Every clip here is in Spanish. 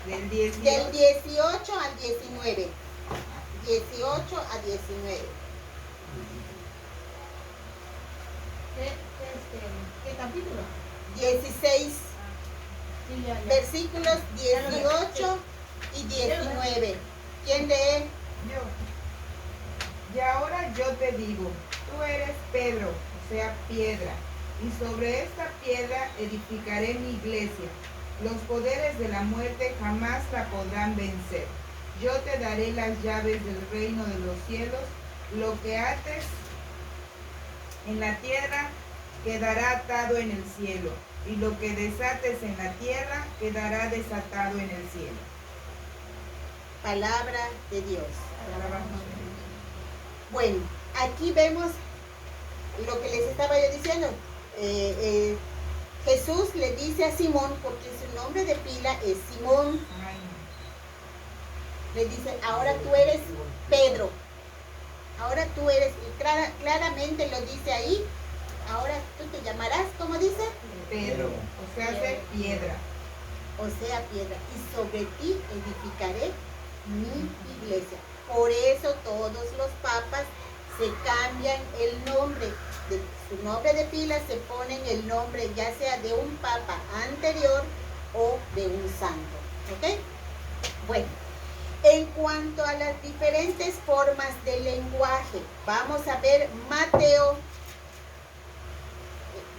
Del Del 18 al 19. 18 a 19. ¿Qué capítulo? 16. Sí, ya. Versículos 18 y 19. ¿Quién lee? Yo. Y ahora yo te digo, tú eres Pedro, o sea, piedra, y sobre esta piedra edificaré mi iglesia. Los poderes de la muerte jamás la podrán vencer. Yo te daré las llaves del reino de los cielos. Lo que ates en la tierra quedará atado en el cielo, y lo que desates en la tierra quedará desatado en el cielo. Palabra de Dios. Alabamos. Bueno, aquí vemos lo que les estaba yo diciendo. Jesús le dice a Simón, porque su nombre de pila es Simón, le dice, ahora tú eres Pedro. Ahora tú eres, y claramente lo dice ahí, ahora tú te llamarás, ¿cómo dice? Pedro, o sea, de piedra. O sea, piedra. Y sobre ti edificaré mi iglesia. Por eso todos los papas se cambian el nombre. De su nombre de pila se ponen el nombre ya sea de un papa anterior o de un santo. ¿Ok? Bueno, en cuanto a las diferentes formas de lenguaje, vamos a ver Mateo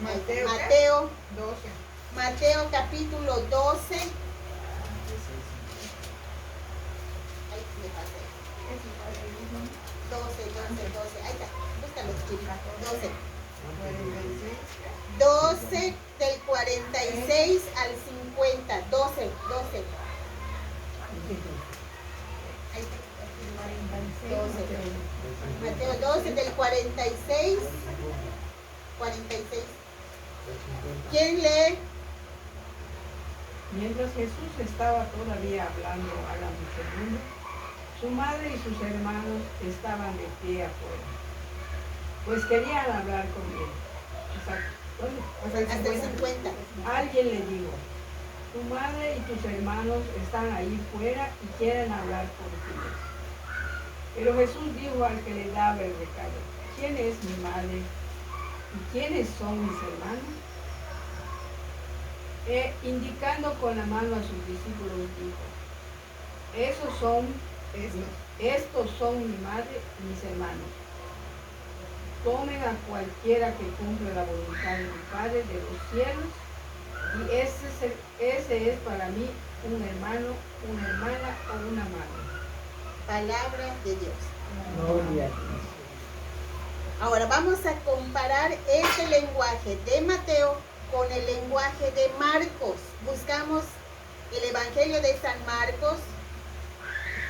12. Mateo capítulo 12. Ahí me pasé. 12. Ahí está. Búscalo, chicos. 12 del 46 al 50. 12. Ahí está. 12. Mateo 12 del 46. ¿Quién lee? Mientras Jesús estaba todavía hablando a la muchedumbre, su madre y sus hermanos estaban de pie afuera, pues querían hablar con él. Hasta el 50. Alguien le dijo, tu madre y tus hermanos están ahí fuera y quieren hablar contigo. Pero Jesús dijo al que le daba el recado, ¿quién es mi madre? ¿Y quiénes son mis hermanos? Indicando con la mano a sus discípulos, dijo, estos son mi madre y mis hermanos. Tomen a cualquiera que cumpla la voluntad de mi Padre de los cielos, y ese es para mí un hermano, una hermana o una madre. Palabra de Dios. Gloria a Dios. Ahora vamos a comparar este lenguaje de Mateo con el lenguaje de Marcos. Buscamos el Evangelio de San Marcos.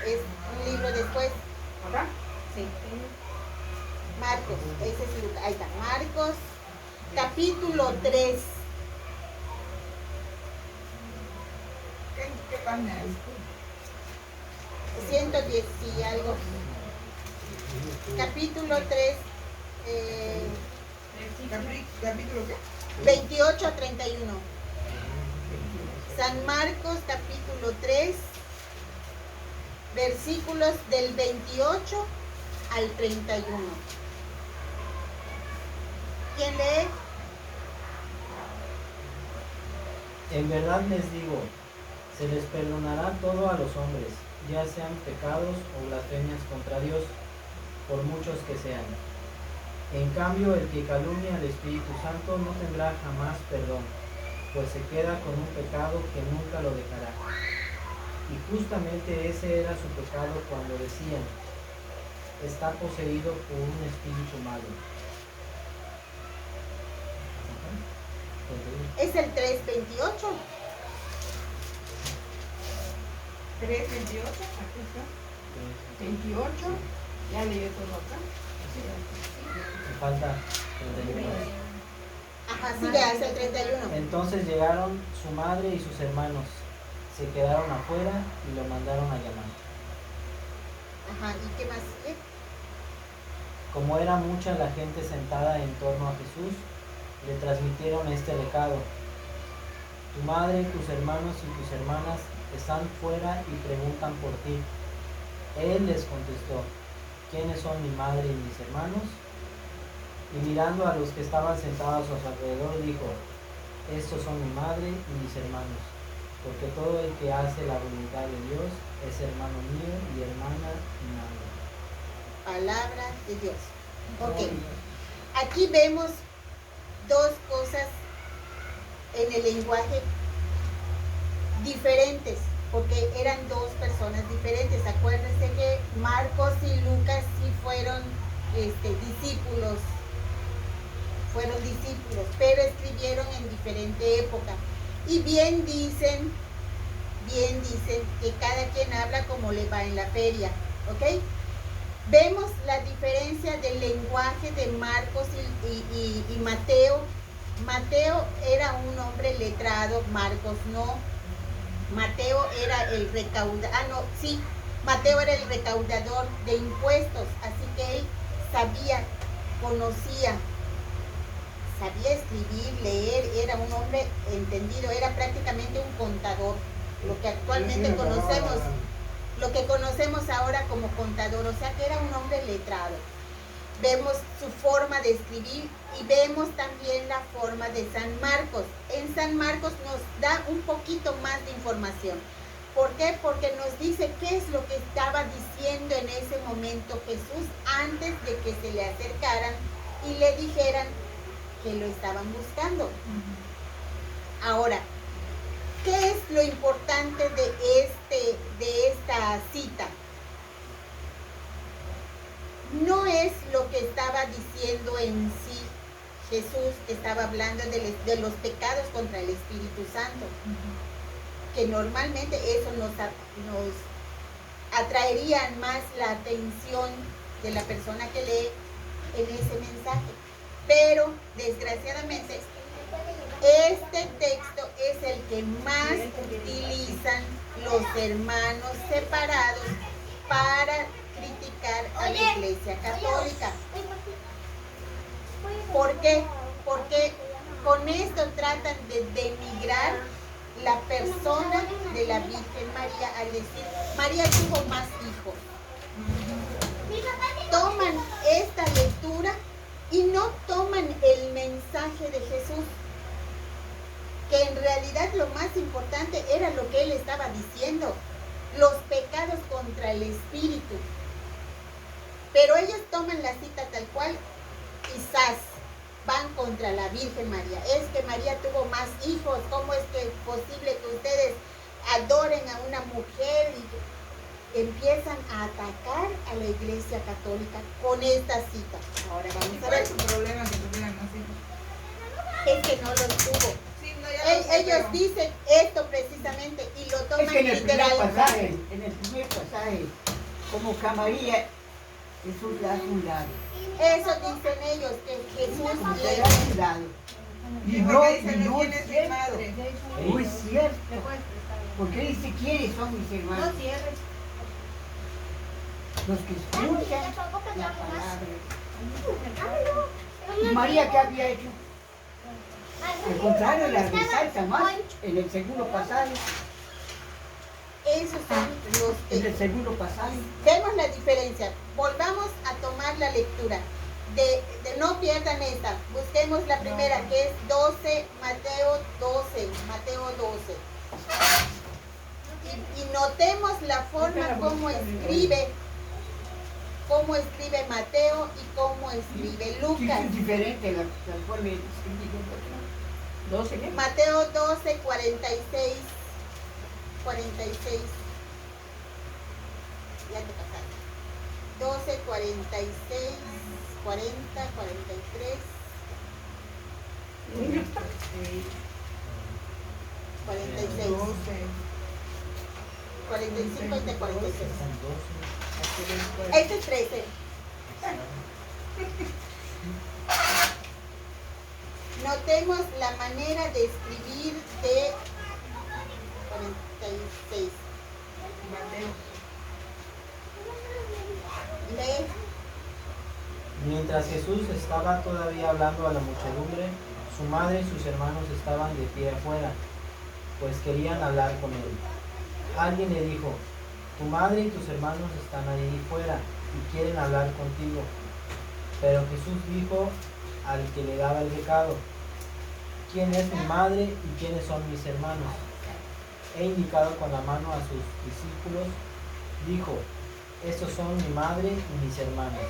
Es un libro después. ¿Acá? Sí. Marcos, ese es Lucas. Ahí está. Marcos, capítulo 3. ¿Qué página es? 110 y algo. Capítulo 3. ¿Capítulo qué? 28 a 31. San Marcos capítulo 3, versículos del 28 al 31. ¿Quién lee? En verdad les digo, se les perdonará todo a los hombres, ya sean pecados o blasfemias contra Dios, por muchos que sean. En cambio, el que calumnia al Espíritu Santo no tendrá jamás perdón, pues se queda con un pecado que nunca lo dejará. Y justamente ese era su pecado cuando decían, está poseído por un espíritu malo. Es el 3:28. 3:28. Aquí está. 28. Ya leí todo acá. Me falta 31. Ajá, sí, ya es el 31. Entonces llegaron su madre y sus hermanos, se quedaron afuera y lo mandaron a llamar. Ajá, ¿y qué más? Como era mucha la gente sentada en torno a Jesús, le transmitieron este recado. Tu Tu madre, tus hermanos y tus hermanas están fuera y preguntan por ti. Él les contestó, ¿quiénes son mi madre y mis hermanos? Y mirando a los que estaban sentados a su alrededor, dijo, estos son mi madre y mis hermanos, porque todo el que hace la voluntad de Dios es hermano mío y hermana mía. Palabra de Dios. Ok. Aquí vemos dos cosas en el lenguaje diferentes, porque eran dos personas diferentes. Acuérdense que Marcos y Lucas sí fueron discípulos, pero escribieron en diferente época. Y bien dicen que cada quien habla como le va en la feria, ¿ok? Vemos la diferencia del lenguaje de Marcos y Mateo. Mateo era un hombre letrado, Marcos no. Mateo era el recaudador, Mateo era el recaudador de impuestos, así que él sabía escribir, leer, era un hombre entendido, era prácticamente un contador, lo que actualmente conocemos ahora como contador, o sea que era un hombre letrado. Vemos su forma de escribir y vemos también la forma de San Marcos. En San Marcos nos da un poquito más de información. ¿Por qué? Porque nos dice qué es lo que estaba diciendo en ese momento Jesús antes de que se le acercaran y le dijeran que lo estaban buscando. Ahora, ¿qué es lo importante de esta cita? No es lo que estaba diciendo en sí. Jesús estaba hablando de los pecados contra el Espíritu Santo, que normalmente eso nos atraería más la atención de la persona que lee en ese mensaje. Pero desgraciadamente este texto es el que más utilizan los hermanos separados para criticar a la Iglesia Católica. ¿Por qué? Porque con esto tratan de denigrar la persona de la Virgen María al decir, María tuvo más hijos. Toman esta lectura y no toman el mensaje de Jesús, que en realidad lo más importante era lo que él estaba diciendo, los pecados contra el Espíritu. Pero ellos toman la cita tal cual, quizás van contra la Virgen María. Es que María tuvo más hijos, ¿cómo es que es posible que ustedes adoren a una mujer? Y empiezan a atacar a la Iglesia Católica con esta cita. Ahora vamos a ver. ¿Cuál es su problema que tuvieran más hijos? Es que no los tuvo. Sí, no, ya lo sé, Ellos pero- dicen esto precisamente y lo toman Es que en el primer literal. pasaje, como que a María Jesús le hace un lado. Eso dicen ellos, que Jesús Como que le... le hace un lado. Y Sí, no, porque y dicen, no ¿quién es es mi cierto. madre? No es cierto. ¿Me puedes prestar? Porque dice, ¿quiénes son mis hermanos? No cierres. Los que escuchan la palabra. ¿Y María qué había hecho? Al contrario, la resalta más en el segundo pasaje. Esos son los En el que... segundo pasaje. Vemos la diferencia. Volvamos a tomar la lectura. No pierdan esta. Busquemos la primera, que es 12, Mateo 12. Mateo 12. Y notemos la forma como escribe Mateo y cómo escribe Lucas. Es diferente la forma de escribir. 12, ¿qué? Mateo 12, 46. 46. Ya te pasaste. 12, 46, 40, 43, 46, 12. 45 y de 46. Son 12. Este es 13. Notemos la manera de escribir de 46. Mateo. Lee. Mientras Jesús estaba todavía hablando a la muchedumbre, su madre y sus hermanos estaban de pie afuera. pues querían hablar con él. Alguien le dijo: tu madre y tus hermanos están ahí fuera y quieren hablar contigo. Pero Jesús dijo al que le daba el recado: ¿quién es mi madre y quiénes son mis hermanos? He indicado con la mano a sus discípulos. Dijo: estos son mi madre y mis hermanos.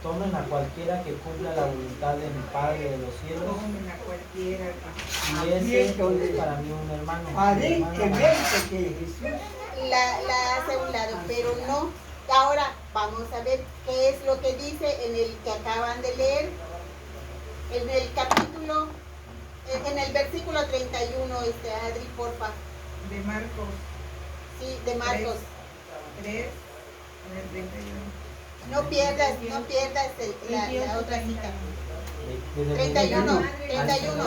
Tomen a cualquiera que cumpla la voluntad de mi Padre de los cielos. Tomen a cualquiera. Y ese es para mí un hermano. A mi ver, hermana que mayor. ves que Jesús. La hace a un lado, pero no. Ahora vamos a ver qué es lo que dice en el que acaban de leer, en el capítulo, en el versículo 31, Adri, porfa. De Marcos Sí, de Marcos. 3, en el 31. No pierdas la otra cita. Desde el 31, al 31,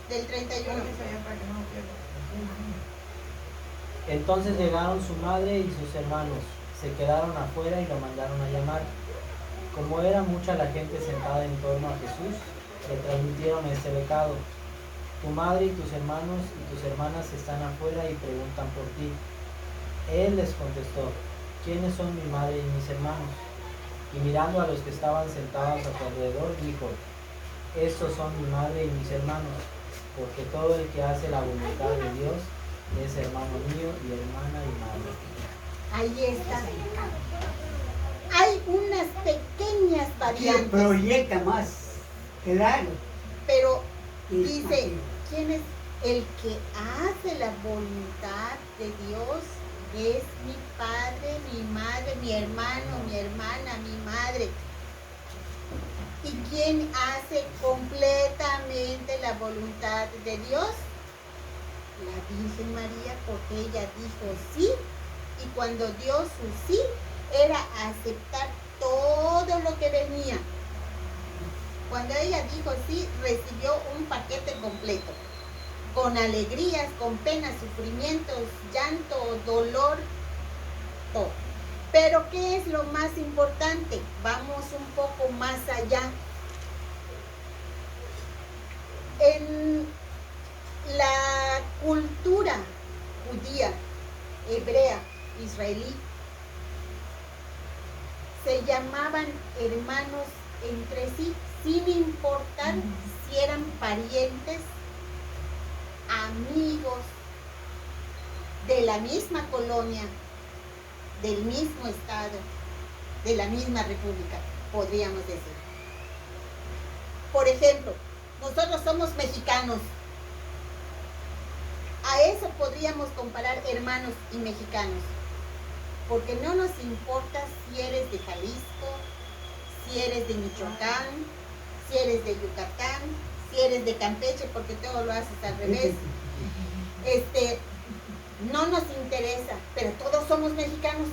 del 31. Pones allá para que no lo pierdas. Entonces llegaron su madre y sus hermanos, se quedaron afuera y lo mandaron a llamar. Como era mucha la gente sentada en torno a Jesús, le transmitieron este recado: tu madre y tus hermanos y tus hermanas están afuera y preguntan por ti. Él les contestó: ¿quiénes son mi madre y mis hermanos? Y mirando a los que estaban sentados a su alrededor, dijo: estos son mi madre y mis hermanos, porque todo el que hace la voluntad de Dios es hermano mío y hermana y madre. Ahí está. Hay unas pequeñas Que variantes, proyecta más. Claro. pero Es dice, así. ¿quién es el que hace la voluntad de Dios? Es mi padre, mi madre, mi hermano, mi hermana, mi madre. ¿Y quién hace completamente la voluntad de Dios? La Virgen María, porque ella dijo sí, y cuando dio su sí, era aceptar todo lo que venía. Cuando ella dijo sí, recibió un paquete completo, con alegrías, con penas, sufrimientos, llanto, dolor, todo. Pero ¿qué es lo más importante? Vamos un poco más allá. En la cultura judía, hebrea, israelí, se llamaban hermanos entre sí, sin importar si eran parientes, amigos, de la misma colonia, del mismo estado, de la misma república, podríamos decir. Por ejemplo, nosotros somos mexicanos. A eso podríamos comparar hermanos y mexicanos, porque no nos importa si eres de Jalisco, si eres de Michoacán, si eres de Yucatán, si eres de Campeche, porque todo lo haces al revés. No nos interesa, pero todos somos mexicanos.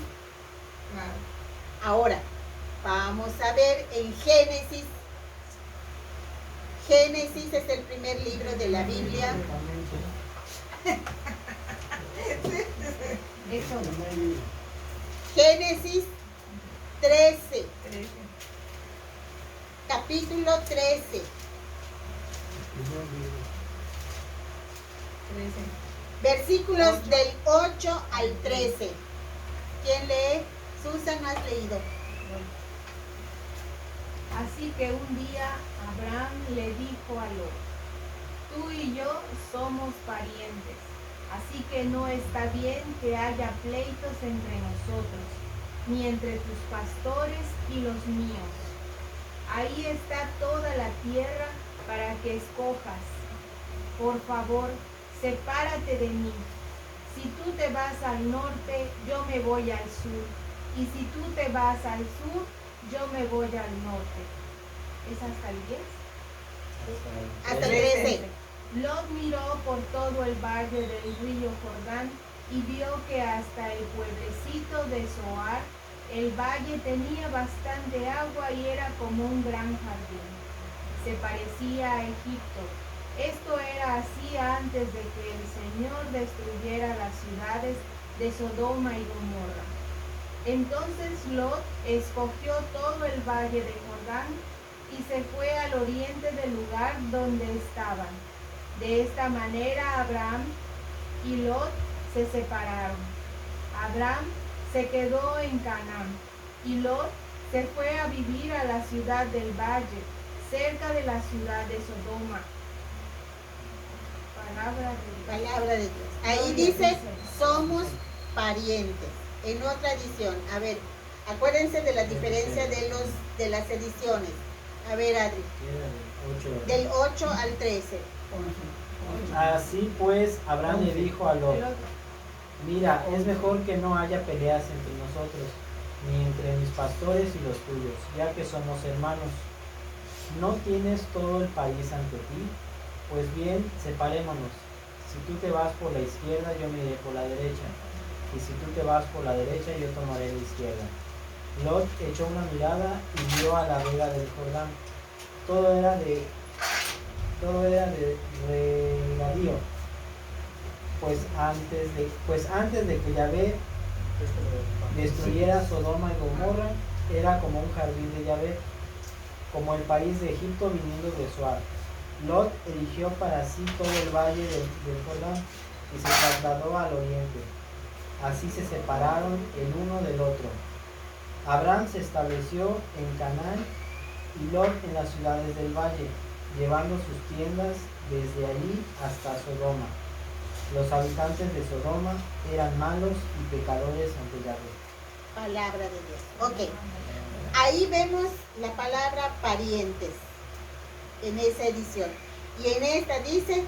Claro. Ahora, vamos a ver en Génesis. Génesis es el primer libro de la Biblia. Eso. Génesis 13, 13. capítulo 13. 13. Versículos del 8 al 13. ¿Quién lee? Susan, ¿no has leído? Así que un día Abraham le dijo a Lot: tú y yo somos parientes, así que no está bien que haya pleitos entre nosotros, ni entre tus pastores y los míos. Ahí está toda la tierra para que escojas. Por favor, sepárate de mí. Si tú te vas al norte, yo me voy al sur. Y si tú te vas al sur, yo me voy al norte. ¿Es hasta el 10? Hasta el 13. Lot miró por todo el valle del río Jordán y vio que hasta el pueblecito de Zoar el valle tenía bastante agua y era como un gran jardín. Se parecía a Egipto. Esto era así antes de que el Señor destruyera las ciudades de Sodoma y Gomorra. Entonces Lot escogió todo el valle de Jordán y se fue al oriente del lugar donde estaban. De esta manera Abraham y Lot se separaron. Abraham se quedó en Canaán y Lot se fue a vivir a la ciudad del valle, cerca de la ciudad de Sodoma. Palabra de Dios. Palabra de Dios. Ahí dice, somos parientes. En otra edición, a ver, acuérdense de la diferencia de las ediciones. A ver, Adri, del 8 al 13. Así pues, Abraham le dijo a Lot: El otro. mira, es mejor que no haya peleas entre nosotros, ni entre mis pastores y los tuyos, ya que somos hermanos. ¿No tienes todo el país ante ti? Pues bien, separémonos. Si tú te vas por la izquierda, yo me iré por la derecha. Y si tú te vas por la derecha, yo tomaré la izquierda. Lot echó una mirada y vio a la vega del Jordán. Todo era de regadío. Pues antes de que Yahvé destruyera Sodoma y Gomorra, era como un jardín de Yahvé, como el país de Egipto viniendo de Zoar. Lot eligió para sí todo el valle del Jordán y se trasladó al oriente. Así se separaron el uno del otro. Abraham se estableció en Canaán y Lot en las ciudades del valle, llevando sus tiendas desde allí hasta Sodoma. Los habitantes de Sodoma eran malos y pecadores ante Yahvé. Palabra de Dios. Ok. Ahí vemos la palabra parientes en esa edición. Y en esta dice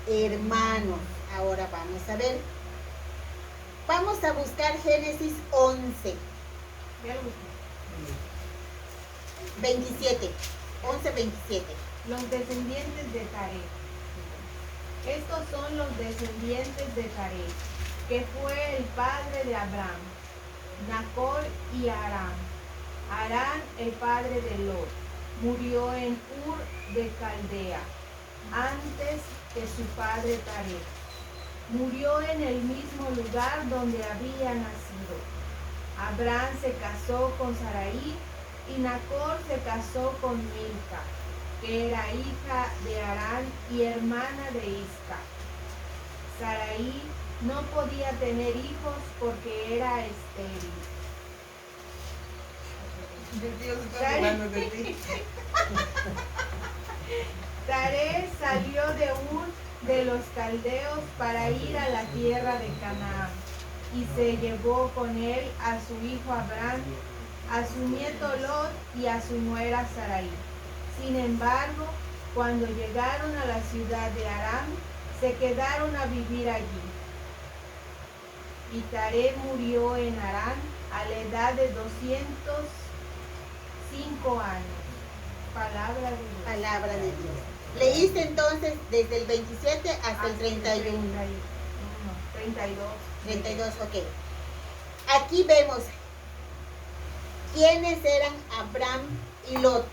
hermanos. Ahora vamos a ver. Vamos a buscar Génesis 11, Ya lo busqué. 27. 11, 27. Los descendientes de Taré. Estos son los descendientes de Taré, que fue el padre de Abraham, Nacor y Harán. Harán, el padre de Lot, murió en Ur de Caldea, antes que su padre Taré. Murió en el mismo lugar donde había nacido. Abraham se casó con Sarai y Nacor se casó con Milca, que era hija de Harán y hermana de Isca. Sarai no podía tener hijos porque era estéril. Dios está hablando de ti. Taré salió de Ur de los caldeos para ir a la tierra de Canaán y se llevó con él a su hijo Abraham, a su nieto Lot y a su nuera Sarai. Sin embargo, cuando llegaron a la ciudad de Aram, se quedaron a vivir allí. Y Taré murió en Aram a la edad de 205 años. Palabra de Dios. Palabra de Dios. Leíste entonces desde el 27 hasta el 31. 32. 32, ok. Aquí vemos quiénes eran Abraham y Lot.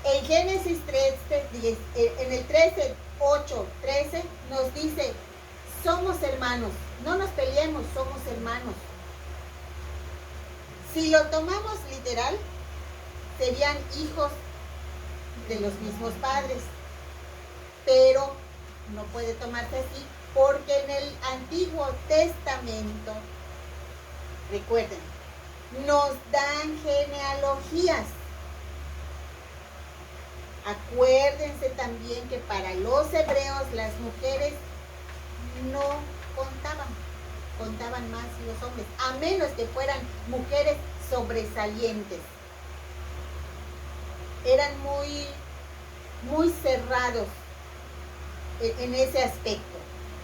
En Génesis 13, 10, en el 13, 8, 13 nos dice, somos hermanos, no nos peleemos, somos hermanos. Si lo tomamos literal, serían hijos de los mismos padres, pero no puede tomarse así, porque en el Antiguo Testamento, recuerden, nos dan genealogías. Acuérdense también que para los hebreos las mujeres no contaban más los hombres, a menos que fueran mujeres sobresalientes. Eran muy cerrados en ese aspecto.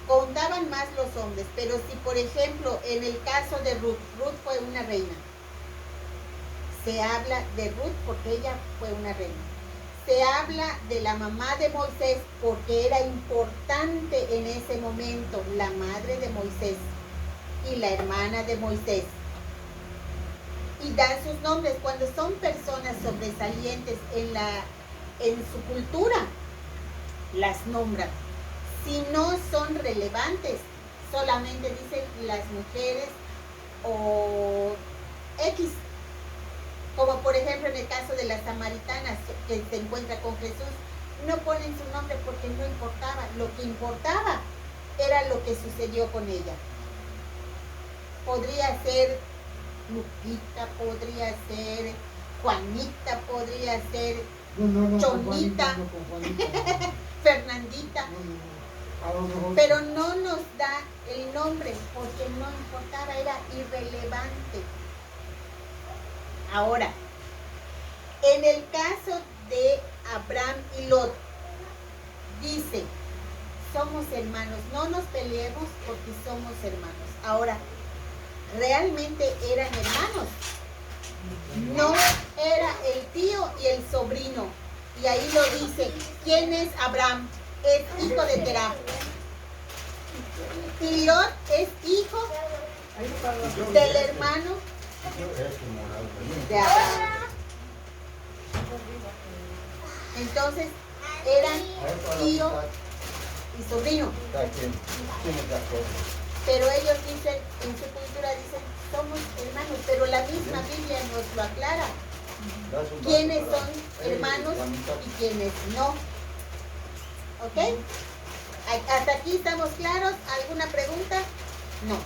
Contaban más los hombres, pero si por ejemplo en el caso de Ruth fue una reina, se habla de Ruth porque ella fue una reina. Se habla de la mamá de Moisés porque era importante en ese momento, la madre de Moisés y la hermana de Moisés. Y dan sus nombres cuando son personas sobresalientes en su cultura, las nombran. Si no son relevantes, solamente dicen las mujeres o X. Como por ejemplo en el caso de las samaritanas que se encuentra con Jesús, no ponen su nombre porque no importaba. Lo que importaba era lo que sucedió con ella. Podría ser Lupita, podría ser Juanita, podría ser Chonita, Fernandita, pero no nos da el nombre porque no importaba, era irrelevante. Ahora, en el caso de Abraham y Lot, dice, somos hermanos, no nos peleemos porque somos hermanos. Ahora, ¿realmente eran hermanos? No, era el tío y el sobrino. Y ahí lo dice, ¿quién es Abraham? Es hijo de Terah. Y Lot es hijo del hermano de Abraham. Entonces, eran tío y sobrino. Pero ellos dicen, en su cultura dicen, somos hermanos, pero la misma Biblia nos lo aclara. ¿Quiénes son hermanos y quiénes no? ¿Ok? ¿Hasta aquí estamos claros? ¿Alguna pregunta? No.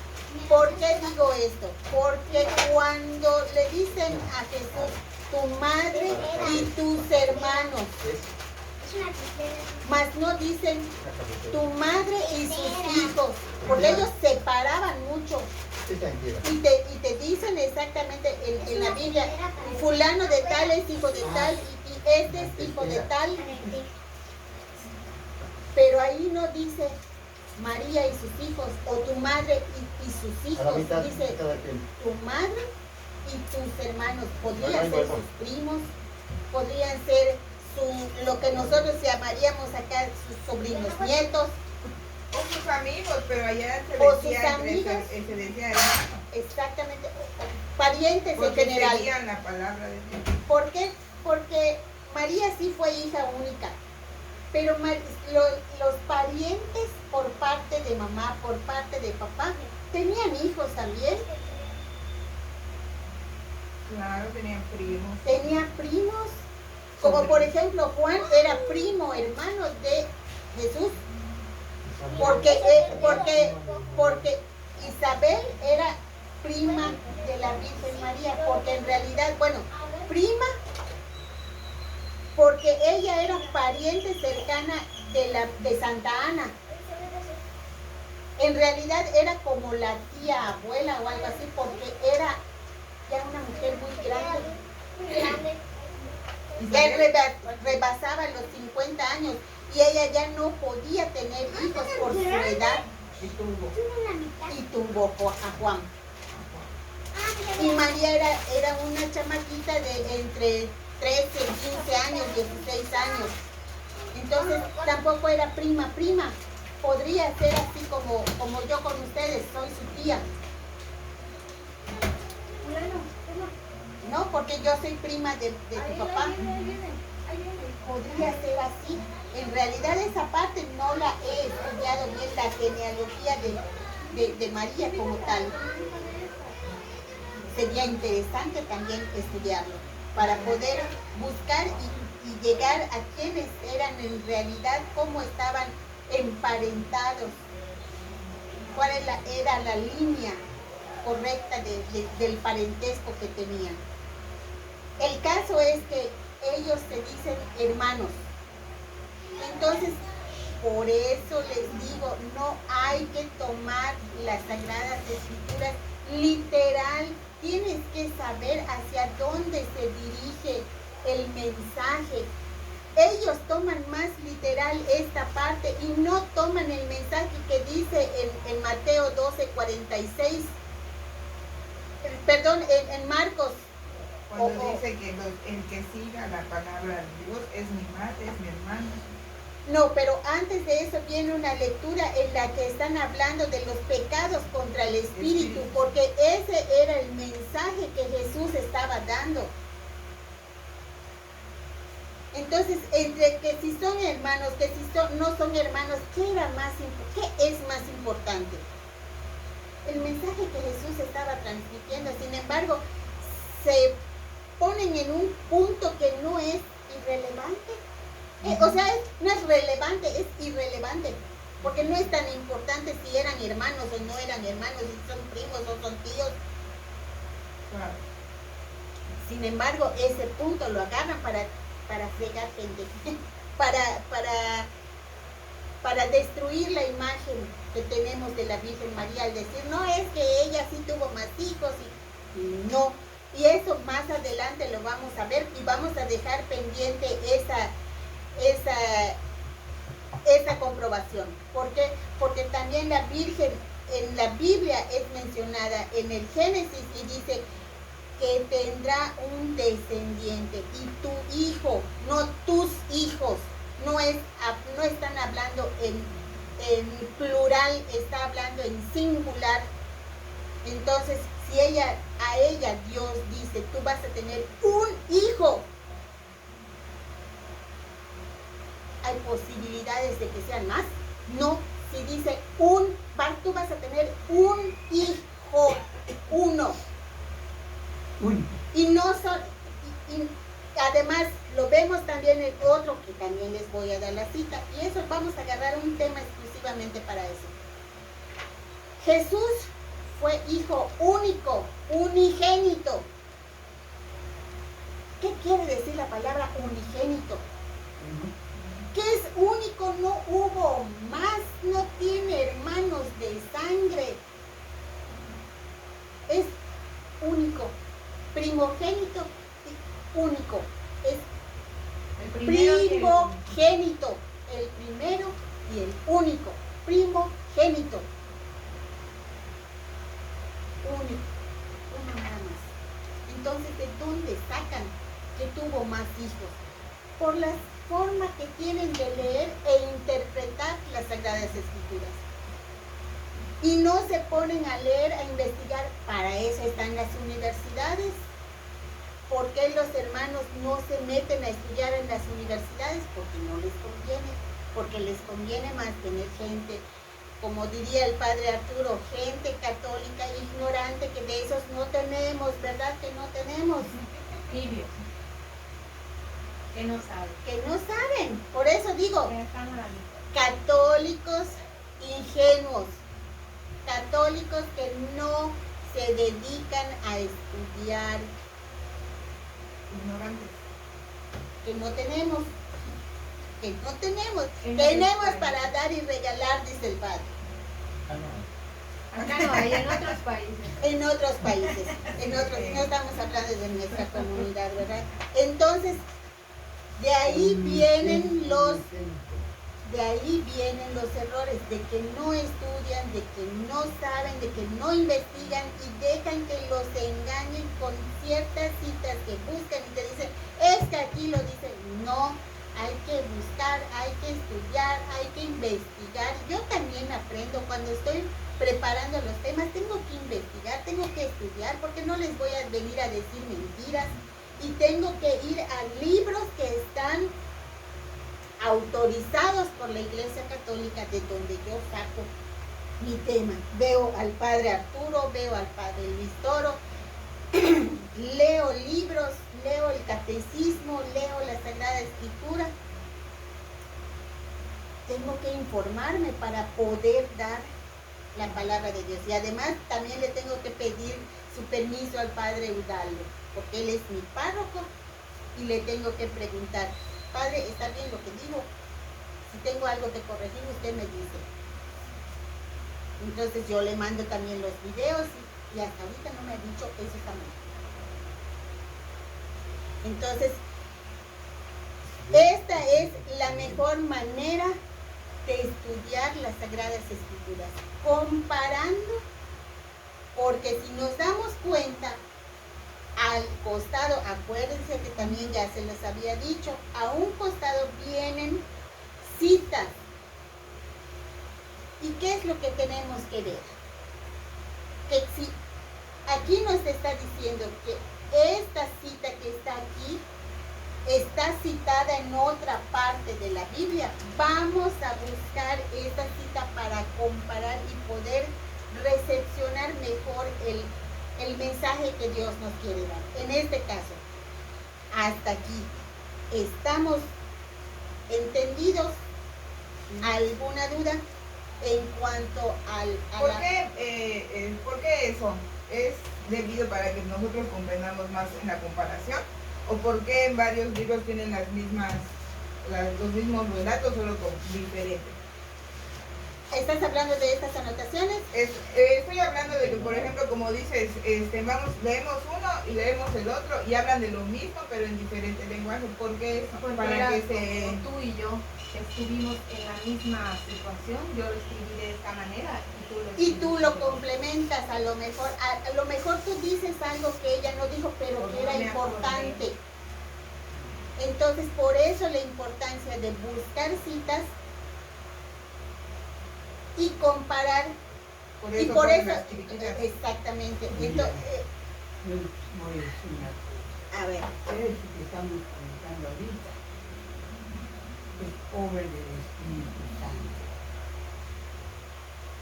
¿Por qué digo esto? Porque cuando le dicen a Jesús, tu madre y tus hermanos, mas no dicen tu madre y sus hijos, porque ellos separaban mucho. Y te dicen exactamente en la Biblia, fulano de tal es hijo de tal y este es hijo de tal. Pero ahí no dice María y sus hijos o tu madre y sus hijos. Dice tu madre y tus hermanos. Podrían ser sus primos, podrían ser lo que nosotros llamaríamos acá sus sobrinos nietos. O sus amigos, pero allá se O decía, sus amigos. se decía hermano. Exactamente. Parientes Porque en general. seguían la palabra de Dios. ¿Por qué? Porque María sí fue hija única. Pero los parientes por parte de mamá, por parte de papá, tenían hijos también. Claro, tenían primos. Tenían primos. Como por ejemplo, Juan era primo, hermano de Jesús. Porque Isabel era prima de la Virgen María. Porque en realidad, bueno, prima, porque ella era pariente cercana de Santa Ana. En realidad era como la tía abuela o algo así, porque era ya una mujer muy grande. Rebasaba los 50 años y ella ya no podía tener hijos por su edad. Y tuvo a Juan. Y María era una chamaquita de entre 13, 15 años, 16 años. Entonces tampoco era prima. Podría ser así como yo con ustedes, soy su tía. No, porque yo soy prima de tu papá. Podría ser así. En realidad esa parte no la he estudiado bien, la genealogía de María como tal. Sería interesante también estudiarlo para poder buscar y llegar a quiénes eran en realidad, cómo estaban emparentados, cuál era la línea correcta del parentesco que tenían. El caso es que ellos se dicen hermanos. Entonces, por eso les digo, no hay que tomar las Sagradas Escrituras literal. Tienes que saber hacia dónde se dirige el mensaje. Ellos toman más literal esta parte y no toman el mensaje que dice en Mateo 12:46. Perdón, en Marcos. Cuando dice que el que siga la palabra de Dios es mi madre, es mi hermano. No, pero antes de eso viene una lectura en la que están hablando de los pecados contra el espíritu, porque ese era el mensaje que Jesús estaba dando. Entonces, entre que si son hermanos, que si no son hermanos, ¿qué es más importante? El mensaje que Jesús estaba transmitiendo. Sin embargo, se ponen en un punto que no es irrelevante. No es relevante, es irrelevante. porque no es tan importante si eran hermanos o no eran hermanos, si son primos o son tíos. Claro. Sin embargo, ese punto lo agarran para fregar gente, para destruir la imagen que tenemos de la Virgen María, al decir, no, es que ella sí tuvo más hijos, y no. Y eso más adelante lo vamos a ver y vamos a dejar pendiente esa comprobación. ¿Por qué? Porque también la Virgen en la Biblia es mencionada en el Génesis y dice que tendrá un descendiente y tu hijo, no tus hijos. No están hablando en plural, está hablando en singular. Entonces, si a ella Dios dice, tú vas a tener un hijo, ¿hay posibilidades de que sean más? No, si dice tú vas a tener un hijo, uno. Y no son, y además lo vemos también en otro, que también les voy a dar la cita, y eso vamos a agarrar un tema exclusivamente para eso. Jesús fue hijo único, unigénito. ¿Qué quiere decir la palabra unigénito? ¿Qué es único? No hubo más, no tiene hermanos de sangre. Es único, primogénito, único. Es primogénito, el primero y el único, primogénito. Único, uno nada más. Entonces, ¿de dónde sacan que tuvo más hijos? Por la forma que tienen de leer e interpretar las Sagradas Escrituras. Y no se ponen a leer, a investigar. Para eso están las universidades. ¿Por qué los hermanos no se meten a estudiar en las universidades? Porque no les conviene. Porque les conviene más tener gente, como diría el padre Arturo, gente católica ignorante, que de esos no tenemos, ¿verdad? Que no tenemos. Tibios. Que no saben. Que no saben. Por eso digo, Que están a la mitad. católicos ingenuos, católicos que no se dedican a estudiar, Ignorantes. que no tenemos. En Tenemos otros para países. dar y regalar, dice el padre. Acá no hay, en otros países. En otros países, no estamos hablando de nuestra comunidad, ¿verdad? Entonces, de ahí vienen los errores, de que no estudian, de que no saben, de que no investigan y dejan que los engañen con ciertas citas que buscan y te dicen, es que aquí lo dicen. No, hay que buscar, hay que estudiar, hay que investigar. Yo también aprendo cuando estoy preparando los temas, tengo que investigar, tengo que estudiar, porque no les voy a venir a decir mentiras, y tengo que ir a libros que están autorizados por la Iglesia Católica, de donde yo saco mi tema. Veo al padre Arturo, veo al padre Luis Toro, leo libros, leo el catecismo, leo la Sagrada Escritura. Tengo que informarme para poder dar la palabra de Dios. Y además también le tengo que pedir su permiso al padre Eudaldo, porque él es mi párroco, y le tengo que preguntar, padre, ¿está bien lo que digo? Si tengo algo que corregir, usted me dice. Entonces yo le mando también los videos y hasta ahorita no me ha dicho eso está mal. Entonces, esta es la mejor manera de estudiar las Sagradas Escrituras, comparando, porque si nos damos cuenta, al costado, acuérdense que también ya se los había dicho, a un costado vienen citas. ¿Y qué es lo que tenemos que ver? Que si aquí nos está diciendo que esta cita que está aquí está citada en otra parte de la Biblia, vamos a buscar esta cita para comparar y poder recepcionar mejor el mensaje que Dios nos quiere dar. En este caso, hasta aquí, ¿estamos entendidos? ¿Alguna duda? En cuanto ¿Por qué eso? ¿Es debido para que nosotros comprendamos más en la comparación? ¿O por qué en varios libros tienen los mismos relatos, solo con diferentes? ¿Estás hablando de estas anotaciones? Estoy hablando de que, por ejemplo, como dices, leemos uno y leemos el otro y hablan de lo mismo, pero en diferente lenguaje. ¿Por qué? Para que Como tú y yo estuvimos en la misma situación, yo lo escribí de esta manera y tú lo complementas. A lo mejor tú dices algo que ella no dijo, pero que era importante. Entonces, por eso la importancia de buscar citas y comparar. Y por eso, exactamente. Entonces, Yo voy a decir una cosa. a ver, Eso que estamos comentando ahorita es obra del Espíritu Santo.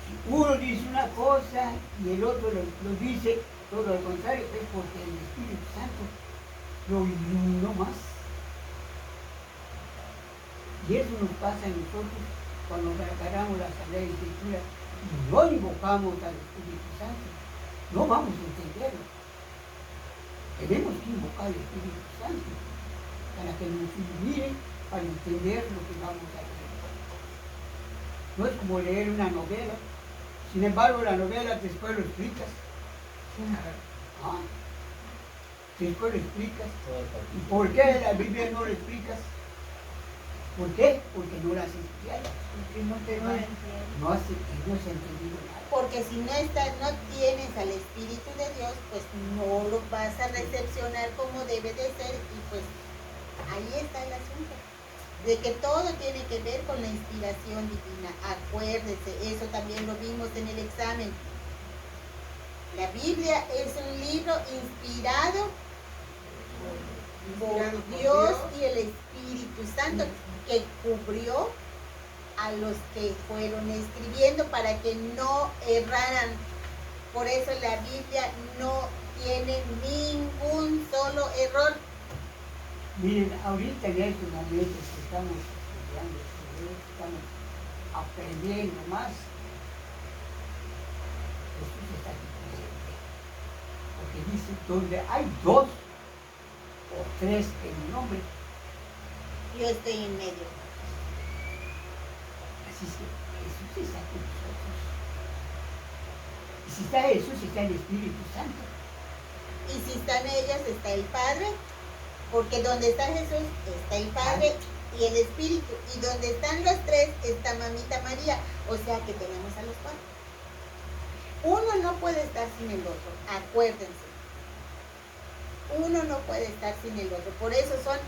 Si uno dice una cosa y el otro lo dice todo lo contrario, es porque el Espíritu Santo lo iluminó más. Y eso nos pasa a nosotros cuando agarramos la Sagrada Escritura y no invocamos al Espíritu Santo. No vamos a entenderlo. Tenemos que invocar al Espíritu Santo para que nos ilumine para entender lo que vamos a leer. No es como leer una novela. Sin embargo, la novela después lo explicas. Después lo explicas. ¿Y por qué la Biblia no lo explicas? ¿Por qué? Porque no la has estudiado. Porque no te va a entender. No has entendido nada. porque si no tienes al Espíritu de Dios, pues no lo vas a recepcionar como debe de ser, y pues ahí está el asunto. De que todo tiene que ver con la inspiración divina. Acuérdese, eso también lo vimos en el examen. La Biblia es un libro inspirado por Dios y el Espíritu Santo, que cubrió a los que fueron escribiendo para que no erraran. Por eso la Biblia no tiene ningún solo error. Miren, ahorita en estos momentos que estamos estudiando, estamos aprendiendo más, Jesús está aquí presente. Porque dice, donde hay 2 o 3 en mi nombre, Yo estoy en medio. así es que Jesús está con nosotros. Y si está Jesús, está el Espíritu Santo. Y si están ellas, está el Padre. Porque donde está Jesús, está el Padre y el Espíritu. Y donde están los 3, está Mamita María. O sea que tenemos a los 4. Uno no puede estar sin el otro, acuérdense. Uno no puede estar sin el otro. Por eso son